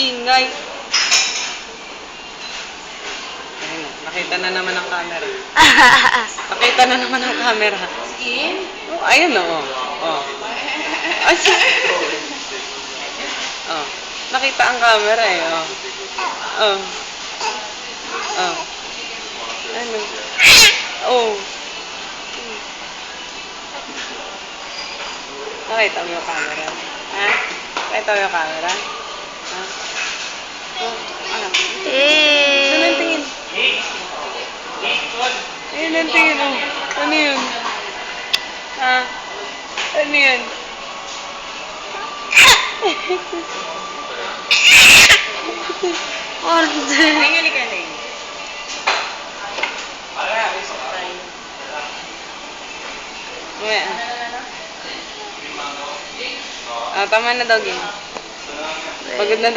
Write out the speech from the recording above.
ingay. Ayun na, nakita na naman ang camera. Nakita na naman ang camera. Oh, ayun o. Oh. Ay, oh. Nakita ang camera eh. Oh. Oh. Oh. Ano? Oh. Nakita mo yung camera? Ha? Nakita mo yung camera? Ha? Oh, ano? Saan ang tingin? Ayun ang tingin, oh. Ano yun? Ha? Ano yun? Order. Tingali ka na yun. Tama na daw, Gim. Pagod na daw.